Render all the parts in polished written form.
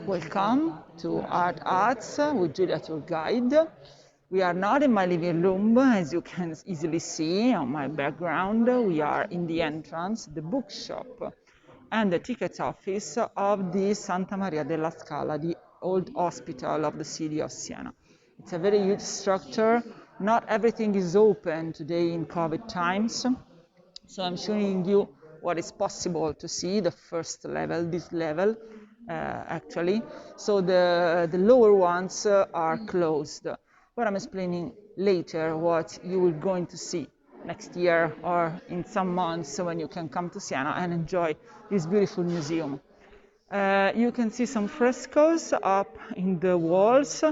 Welcome to Art Arts with Julia Tour Guide. We are not in my living room, as you can easily see on my background. We are in the entrance, the bookshop, and the ticket office of the Santa Maria della Scala, the old hospital of the city of Siena. It's a very huge structure. Not everything is open today in COVID times, so I'm showing you what is possible to see, the first level, this level, actually. So the lower ones are closed. But I'm explaining later what you will going to see next year or in some months when you can come to Siena and enjoy this beautiful museum. You can see some frescoes up in the walls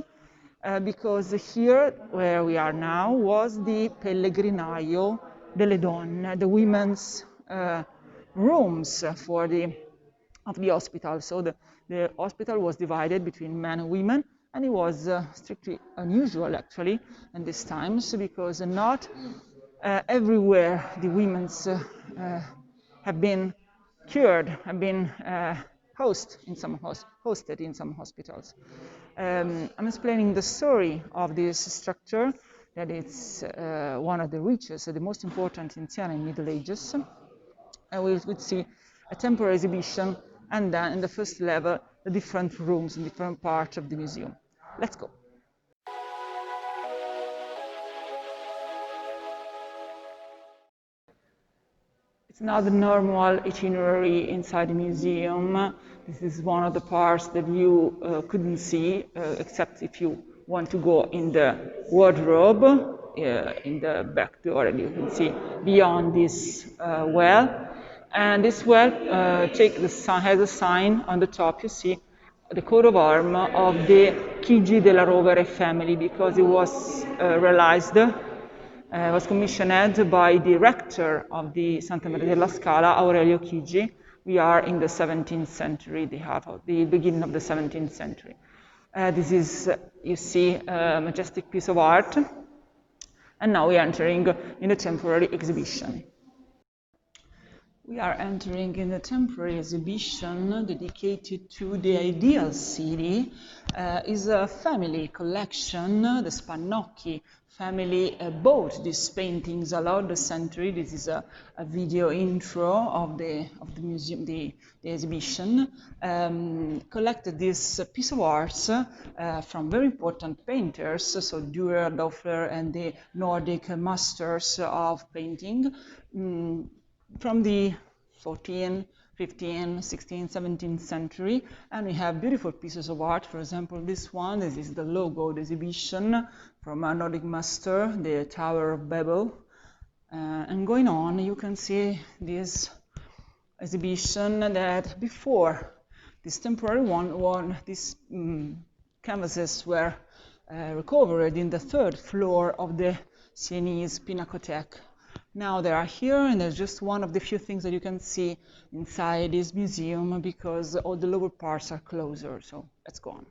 because here, where we are now, was the Pellegrinaio delle Donne, the women's rooms of the hospital. So the hospital was divided between men and women, and it was strictly unusual actually in these times because not everywhere the women's have been cured, have been hosted in some hospitals. I'm explaining the story of this structure, that it's one of the richest, the most important in Siena in Middle Ages. And we would see a temporary exhibition, and then in the first level, the different rooms in different parts of the museum. Let's go. It's not the normal itinerary inside the museum. This is one of the parts that you couldn't see, except if you want to go in the wardrobe, in the back door, and you can see beyond this well. And this well has a sign on the top. You see the coat of arms of the Chigi della Rovere family, because it was realized. Was commissioned by the rector of the Santa Maria della Scala, Aurelio Chigi. We are in the 17th century, the beginning of the 17th century. This is, you see, a majestic piece of art. And now we are entering in the temporary exhibition. We are entering in a temporary exhibition dedicated to the ideal city. Is a family collection. The Spannocchi family bought these paintings along the century. This is a video intro of the museum, the exhibition. Collected this piece of art from very important painters, so Dürer, Doppler, and the Nordic masters of painting. From the 14th, 15th, 16th, 17th century, and we have beautiful pieces of art. For example, this one, this is the logo of the exhibition from a Nordic master, the Tower of Babel. And going on, you can see this exhibition that before this temporary one these canvases were recovered in the third floor of the Sienese Pinacothèque. Now they are here, and there's just one of the few things that you can see inside this museum because all the lower parts are closer. So let's go on.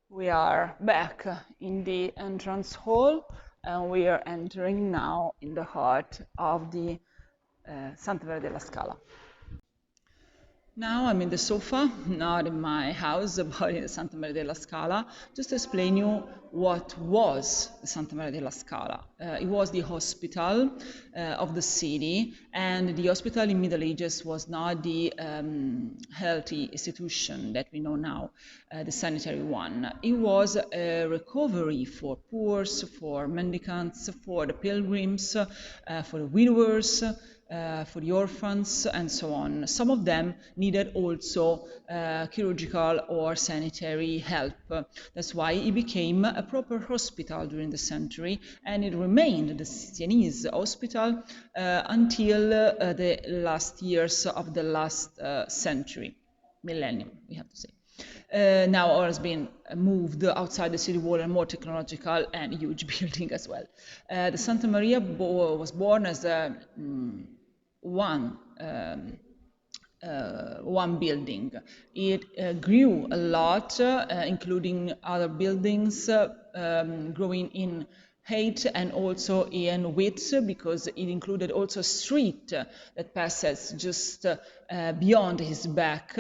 We are back in the entrance hall, and we are entering now in the heart of the Santa Maria della Scala. Now I'm in the sofa, not in my house, but in Santa Maria della Scala, just to explain you what was the Santa Maria della Scala. It was the hospital of the city, and the hospital in Middle Ages was not the healthy institution that we know now, the sanitary one. It was a recovery for poor, for mendicants, for the pilgrims, for the widowers, for the orphans, and so on. Some of them needed also chirurgical or sanitary help. That's why it became a proper hospital during the century, and it remained the Sienese hospital until the last years of the last century, millennium, we have to say. Now it has been moved outside the city wall, and more technological and huge building as well. The Santa Maria was born as a one building. It grew a lot, including other buildings growing in height and also in width, because it included also a street that passes just beyond his back,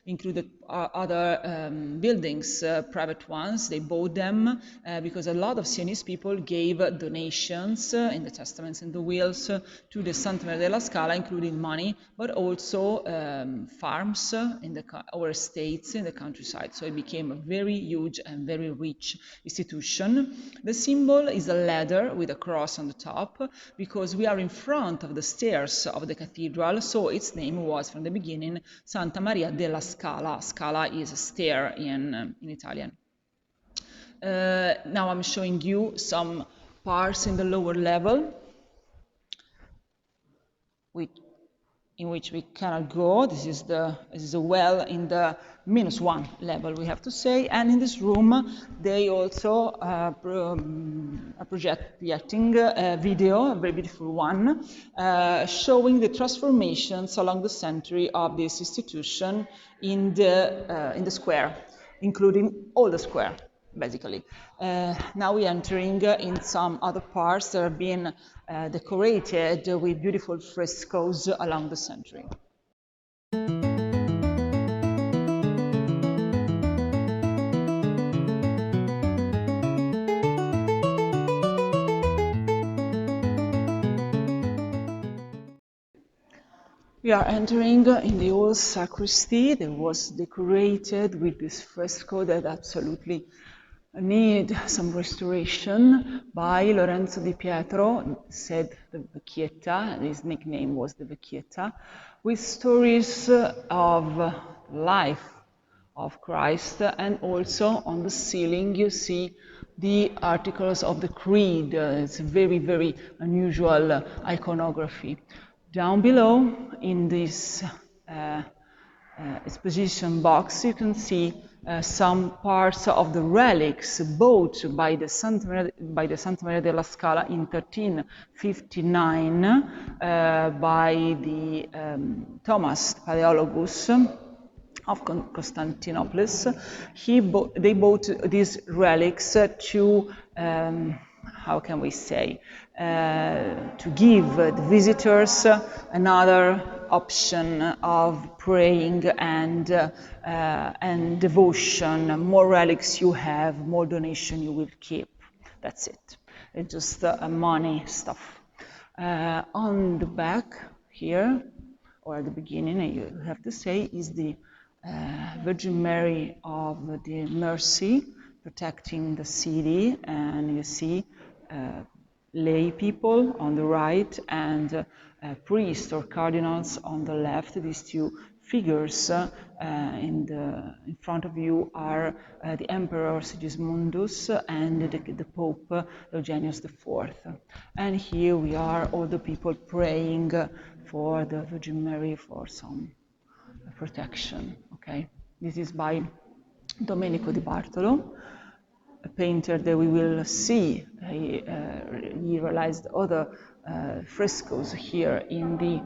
included other buildings, private ones. They bought them because a lot of Sienese people gave donations in the testaments and the wills to the Santa Maria della Scala, including money, but also farms or estates in the countryside. So it became a very huge and very rich institution. The symbol is a ladder with a cross on the top, because we are in front of the stairs of the cathedral, so its name was from the beginning Santa Maria della Scala. Scala is a stair in Italian. Now I'm showing you some parts in the lower level in which we cannot go. This is a well in the -1 level, we have to say. And in this room, they also projecting a video, a very beautiful one, showing the transformations along the century of this institution in the square, including all the square, basically. Now we're entering in some other parts that have been decorated with beautiful frescoes along the century. We are entering in the old sacristy that was decorated with this fresco that absolutely need some restoration by Lorenzo di Pietro, said the Vecchietta, his nickname was the Vecchietta, with stories of life of Christ, and also on the ceiling you see the articles of the Creed. It's very, very unusual iconography. Down below in this exposition box you can see some parts of the relics bought by the Santa Maria della Scala in 1359 by the Thomas Paleologus of Constantinople. They bought these relics to, how can we say, to give the visitors another option of praying and devotion. More relics you have, more donation you will keep. That's it. It's just money stuff. On the back here, or at the beginning, you have to say, is the Virgin Mary of the Mercy protecting the city, and you see lay people on the right and priests or cardinals on the left. These two figures in front of you are the Emperor Sigismundus and the Pope Eugenius IV. And here we are, all the people praying for the Virgin Mary for some protection. Okay, this is by Domenico di Bartolo, a painter that we will see. He realized other frescoes here in the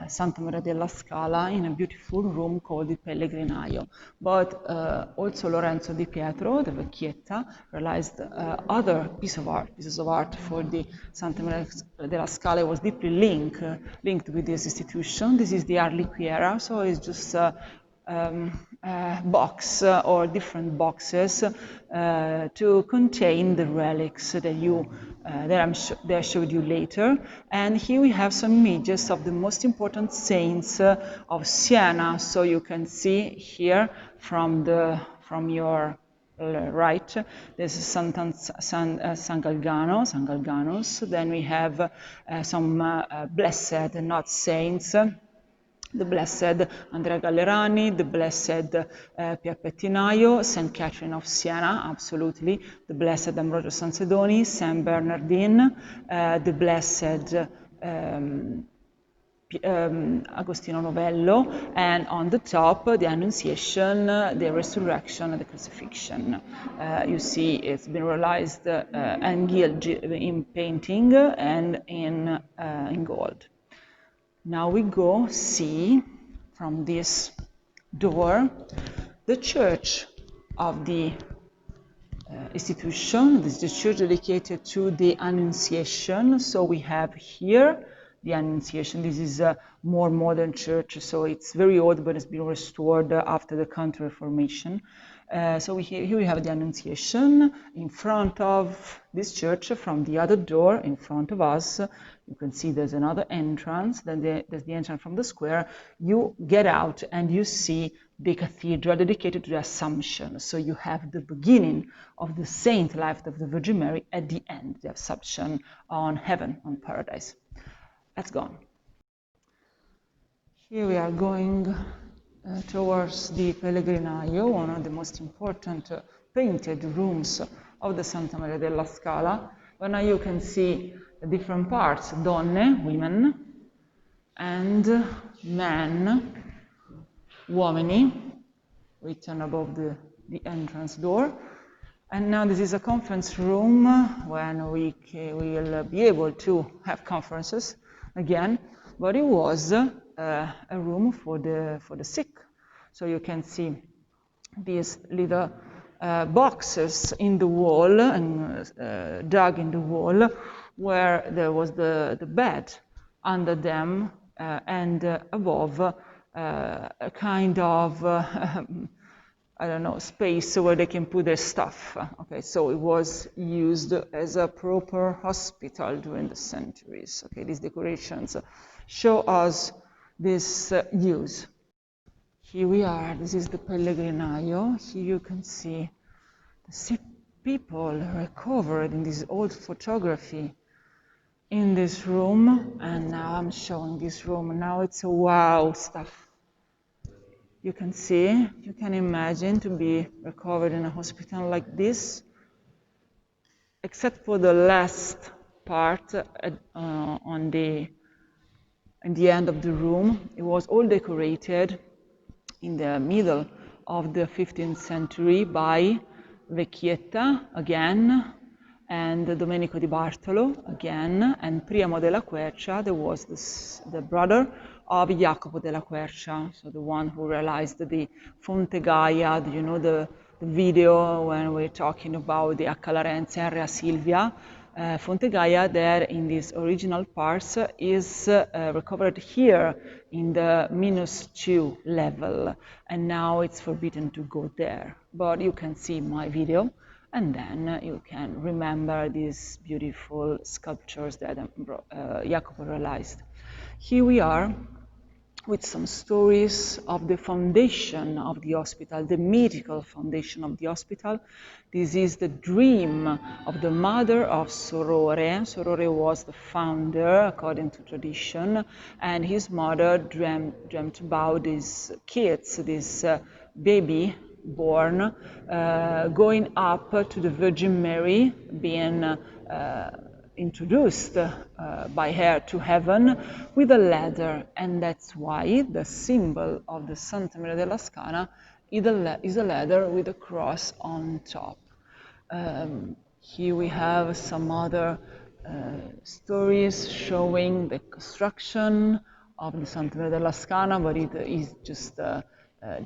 Santa Maria della Scala in a beautiful room called the Pellegrinaio. But also Lorenzo di Pietro, the Vecchietta, realized other pieces of art for the Santa Maria della Scala. It was deeply linked with this institution. This is the Arliquiera, so it's just box or different boxes to contain the relics that I showed you later. And here we have some images of the most important saints of Siena. So you can see here from your right, there's San Galganos. Then we have some blessed, not saints. The blessed Andrea Gallerani, the blessed Pier Pettinaio, St. Catherine of Siena, absolutely, the blessed Ambrogio Sansedoni, Saint Bernardine, the blessed Agostino Novello, and on the top, the Annunciation, the Resurrection, and the Crucifixion. You see it's been realized and gilded in painting and in gold. Now we go see from this door the church of the institution. This is a church dedicated to the Annunciation. So we have here the Annunciation. This is a more modern church, so it's very old, but it's been restored after the Counter-Reformation. So here we have the Annunciation in front of this church. From the other door in front of us, you can see there's another entrance. Then there's the entrance from the square. You get out and you see the cathedral dedicated to the Assumption. So you have the beginning of the saint life of the Virgin Mary, at the end, the Assumption on heaven, on paradise. Let's go on. Here we are going towards the Pellegrinaio, one of the most important painted rooms of the Santa Maria della Scala. But now you can see the different parts: donne, women, and men, uomini, written above the entrance door. And now this is a conference room when we will be able to have conferences again, but it was a room for the sick. So you can see these little boxes in the wall and dug in the wall, where there was the bed under them, and above a kind of I don't know, space where they can put their stuff. Okay, so it was used as a proper hospital during the centuries. Okay, these decorations show us this use. Here we are. This is the Pellegrinaio. Here you can see the sick people recovered in this old photography in this room. And now I'm showing this room. Now it's a wow stuff. You can see, you can imagine to be recovered in a hospital like this, except for the last part in the end of the room. It was all decorated in the middle of the 15th century by Vecchietta again, and Domenico di Bartolo again, and Priamo della Quercia. There was the brother of Jacopo della Quercia, so the one who realized the Fonte Gaia, you know, the video when we're talking about the Accalarenza and Rea Silvia. Fonte Gaia, there in these original parts, is recovered here in the -2 level, and now it's forbidden to go there. But you can see my video, and then you can remember these beautiful sculptures that Jacopo realized. Here we are with some stories of the foundation of the hospital, the mythical foundation of the hospital. This is the dream of the mother of Sorore. Sorore was the founder, according to tradition, and his mother dreamt about these kids, this baby born, going up to the Virgin Mary, being introduced by her to heaven with a ladder, and that's why the symbol of the Santa Maria della Scala is a ladder with a cross on top. Here we have some other stories showing the construction of the Santa Maria della Scala, but it is just the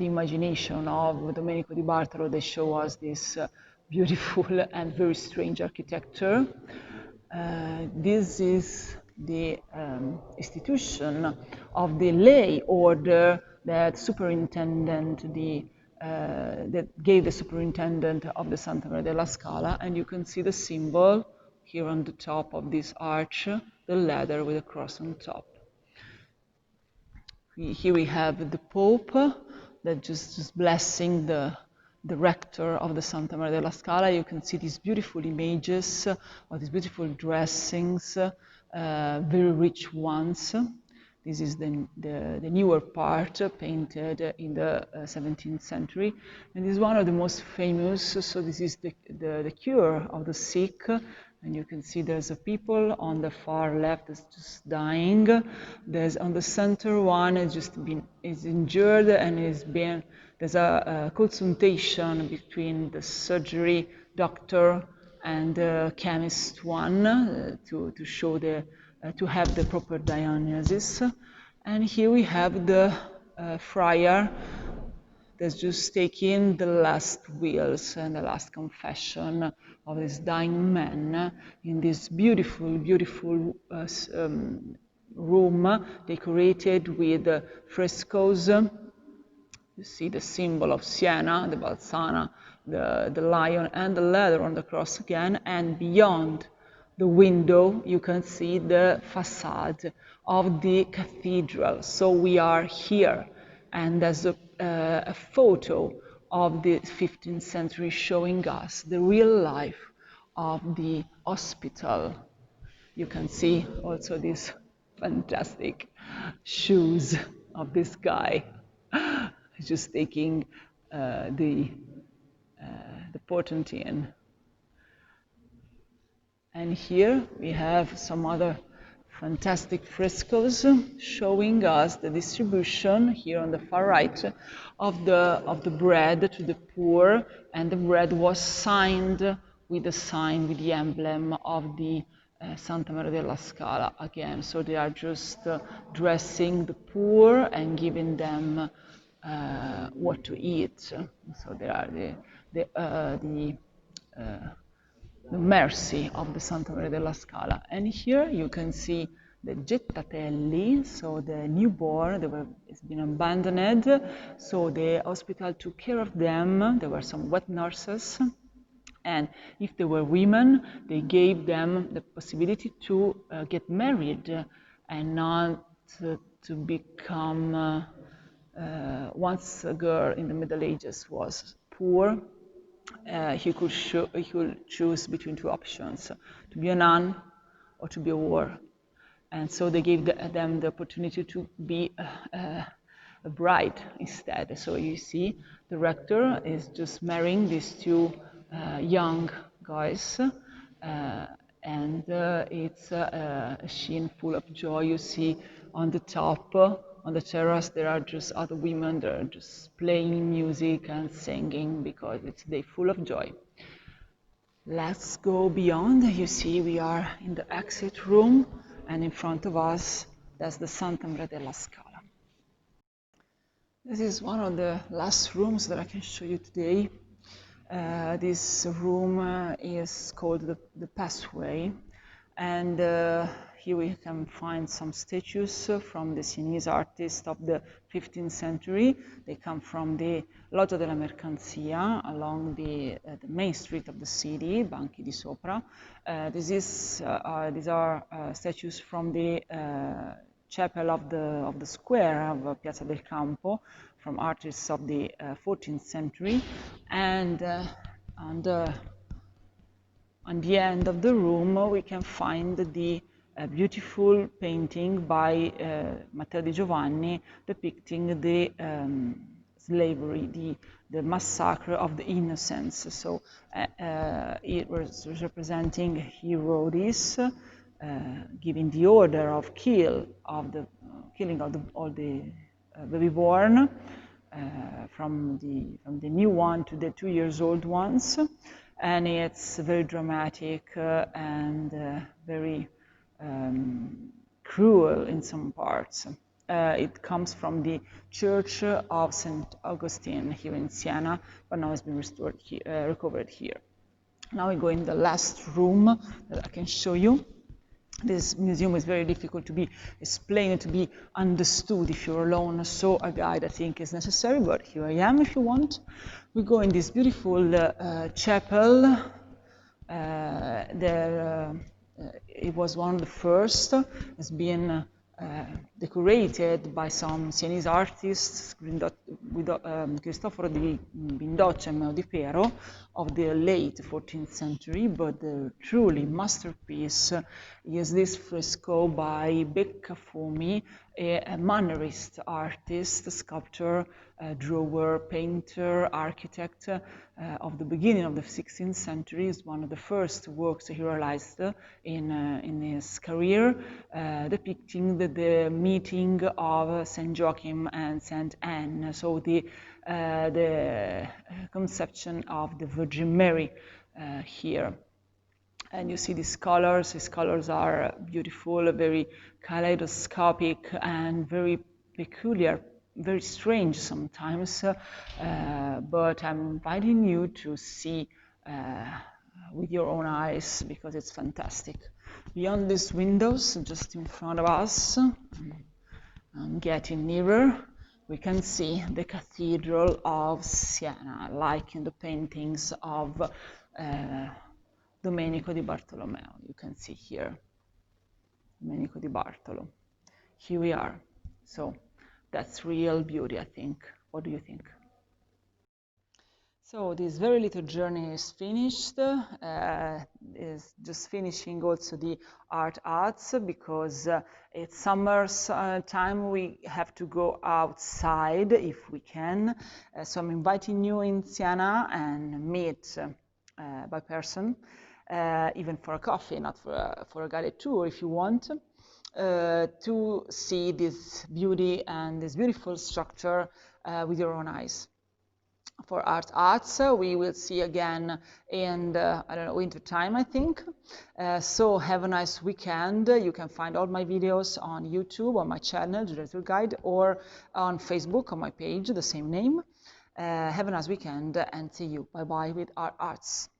imagination of Domenico di Bartolo that show us this beautiful and very strange architecture. This is the institution of the lay order that that gave the superintendent of the Santa Maria della Scala, and you can see the symbol here on the top of this arch, the ladder with a cross on top. Here we have the Pope that just blessing the rector of the Santa Maria della Scala. You can see these beautiful images of these beautiful dressings, very rich ones. This is the newer part, painted in the 17th century, and this is one of the most famous. So this is the cure of the sick, and you can see there's a people on the far left that's just dying. There's on the center one is injured and there's a consultation between the surgery doctor and the chemist one to show to have the proper diagnosis. And here we have the friar that's just taking the last wills and the last confession of this dying man in this beautiful, beautiful room decorated with frescoes. You see the symbol of Siena, the Balsana, the lion and the leather on the cross again, and beyond the window you can see the facade of the cathedral. So we are here, and there's a photo of the 15th century showing us the real life of the hospital. You can see also these fantastic shoes of this guy. He's just taking the portentine. And here we have some other fantastic frescoes showing us the distribution here on the far right of the bread to the poor, and the bread was signed with the sign, with the emblem of the Santa Maria della Scala again. So they are just dressing the poor and giving them what to eat. So they are the mercy of the Santa Maria della Scala. And here you can see the gettatelli, so the newborn, it's been abandoned, so the hospital took care of them. There were some wet nurses, and if they were women, they gave them the possibility to get married and not to become, once a girl in the Middle Ages was poor, he could choose between two options, to be a nun or to be a whore. And so they gave them the opportunity to be a bride instead. So you see, the rector is just marrying these two young guys, and it's a scene full of joy. You see on the top, on the terrace, there are just other women that are just playing music and singing because it's a day full of joy. Let's go beyond. You see, we are in the exit room, and in front of us, that's the Santa Maria della Scala. This is one of the last rooms that I can show you today. This room is called the Passway, and here we can find some statues from the Sienese artists of the 15th century. They come from the Loggia della Mercanzia along the main street of the city, Banchi di Sopra. These are statues from the chapel of the square of Piazza del Campo, from artists of the 14th century, and on the end of the room we can find the beautiful painting by Matteo di Giovanni depicting the slavery, the massacre of the innocents. So it was representing Herodes giving the order of killing of all the baby born, from the new one to the 2-year-old ones, and it's very dramatic and very cruel in some parts. It comes from the Church of St. Augustine here in Siena, but now it's been recovered here. Now we go in the last room that I can show you. This museum is very difficult to be explained, to be understood if you're alone, so a guide I think is necessary, but here I am if you want. We go in this beautiful chapel. It was one of the first. It's been decorated by some Sienese artists, Cristoforo di Bindoccia and Meo di Pero, of the late 14th century, but the truly masterpiece is this fresco by Beccafumi, a Mannerist artist, sculptor, drawer, painter, architect of the beginning of the 16th century. Is one of the first works he realized in his career, depicting the meeting of Saint Joachim and Saint Anne. So the conception of the Virgin Mary here. And you see these colors. These colors are beautiful, very kaleidoscopic and very peculiar very strange sometimes, but I'm inviting you to see with your own eyes, because it's fantastic. Beyond these windows, just in front of us, I'm getting nearer, we can see the Cathedral of Siena, like in the paintings of Domenico di Bartolomeo. You can see here, Domenico di Bartolo. Here we are. So that's real beauty, I think. What do you think? So this very little journey is finished. Is just finishing also the arts, because it's summer time. We have to go outside if we can. So I'm inviting you in Siena and meet by person, even for a coffee, not for a guided tour if you want, to see this beauty and this beautiful structure with your own eyes. For arts, we will see again in I don't know, winter time, I think. So have a nice weekend. You can find all my videos on YouTube, on my channel, Giulia's Tour Guide, or on Facebook, on my page, the same name. Have a nice weekend and see you. Bye-bye with our arts.